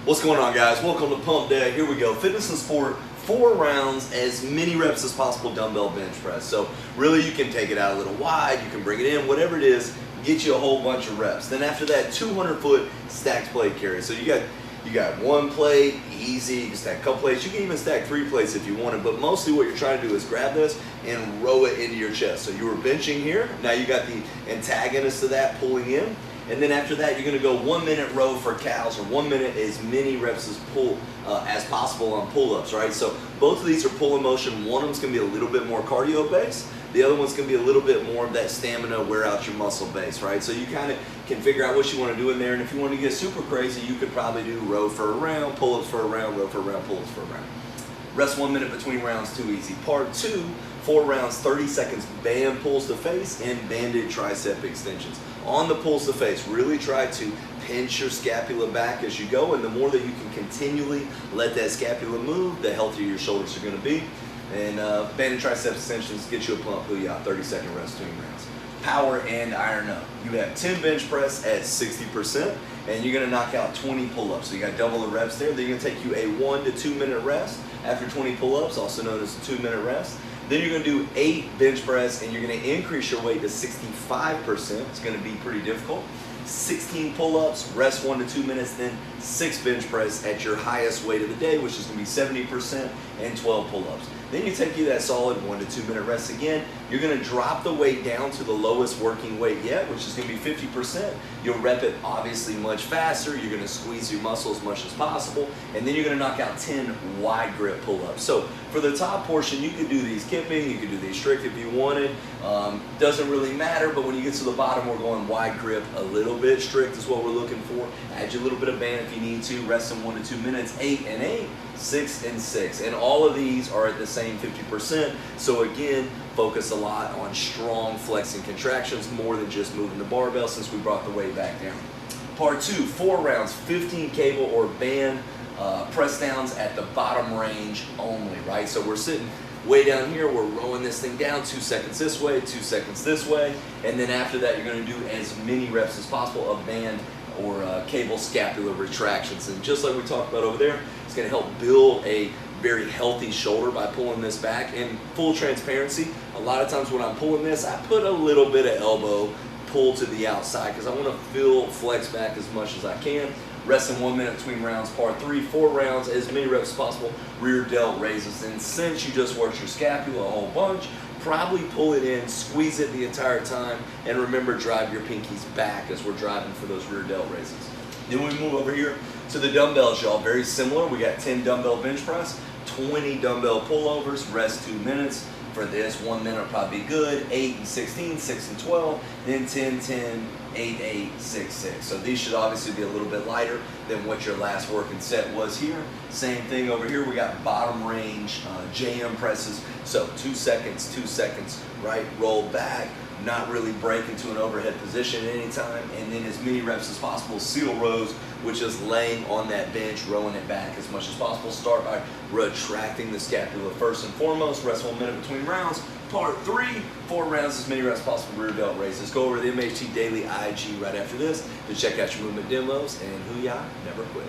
What's going on, guys? Welcome to Pump Day. Here we go. Fitness and sport, 4 rounds, as many reps as possible dumbbell bench press. So really you can take it out a little wide, you can bring it in, whatever it is, get you a whole bunch of reps. Then after that, 200-foot stacked plate carry. So you got one plate, easy, you can stack a couple plates. You can even stack 3 plates if you wanted, but mostly what you're trying to do is grab this and row it into your chest. So you were benching here, now you got the antagonist of that pulling in. And then after that, you're going to go 1 minute row for cows, or 1 minute as many reps as possible on pull-ups, right? So both of these are pull in motion. One of them's going to be a little bit more cardio based. The other one's going to be a little bit more of that stamina, wear out your muscle base, right? So you kind of can figure out what you want to do in there. And if you want to get super crazy, you could probably do row for a round, pull-ups for a round, row for a round, pull-ups for a round. Rest 1 minute between rounds, too easy. Part 2, 4 rounds, 30 seconds, band pulls to face and banded tricep extensions. On the pulls to face, really try to pinch your scapula back as you go, and the more that you can continually let that scapula move, the healthier your shoulders are going to be. And banded tricep extensions get you a pump, pull you out, 30-second rest between rounds. Power and iron up. You have 10 bench press at 60%, and you're going to knock out 20 pull-ups. So you got double the reps there. Then you're going to take you a 1 to 2 minute rest after 20 pull-ups, also known as a 2 minute rest. Then you're going to do 8 bench press, and you're going to increase your weight to 65%. It's going to be pretty difficult. 16 pull-ups, rest 1 to 2 minutes, then 6 bench press at your highest weight of the day, which is going to be 70%, and 12 pull-ups. Then you take you that solid 1 to 2 minute rest again. You're going to drop the weight down to the lowest working weight yet, which is going to be 50%. You'll rep it obviously much faster. You're going to squeeze your muscle as much as possible. And then you're going to knock out 10 wide grip pull-ups. So for the top portion, you could do these kipping, you could do these strict if you wanted. Doesn't really matter, but when you get to the bottom, we're going wide grip, a little bit strict is what we're looking for. Add you a little bit of band if you need to. Rest in 1 to 2 minutes, 8 and 8, 6 and 6. And all of these are at the same 50%. So again, focus a lot on strong flexing contractions more than just moving the barbell, since we brought the weight back down. Part 2, 4 rounds, 15 cable or band press downs at the bottom range only, right? So we're sitting way down here, we're rowing this thing down, 2 seconds this way, 2 seconds this way, and then after that you're going to do as many reps as possible of band or cable scapular retractions. And just like we talked about over there, it's going to help build a very healthy shoulder by pulling this back. And full transparency, a lot of times when I'm pulling this, I put a little bit of elbow pull to the outside because I want to feel flex back as much as I can. Rest in 1 minute between rounds. Part 3, 4 rounds, as many reps as possible, rear delt raises. And since you just worked your scapula a whole bunch, probably pull it in, squeeze it the entire time, and remember, drive your pinkies back as we're driving for those rear delt raises. Then we move over here to the dumbbells, y'all. Very similar. We got 10 dumbbell bench press, 20 dumbbell pullovers, rest 2 minutes. For this, 1 minute will probably be good, 8 and 16, 6 and 12, then 10, 10, 8, 8, 6, 6. So these should obviously be a little bit lighter than what your last working set was here. Same thing over here, we got bottom range JM presses. So 2 seconds, right? Roll back, not really break into an overhead position at any time, and then as many reps as possible, seal rows, which is laying on that bench, rowing it back as much as possible. Start by retracting the scapula first and foremost. Rest 1 minute between rounds. Part 3, 4 rounds, as many reps as possible, rear delt raises. Go over to the MHT Daily IG right after this to check out your movement demos, and Hoo-yah, never quit.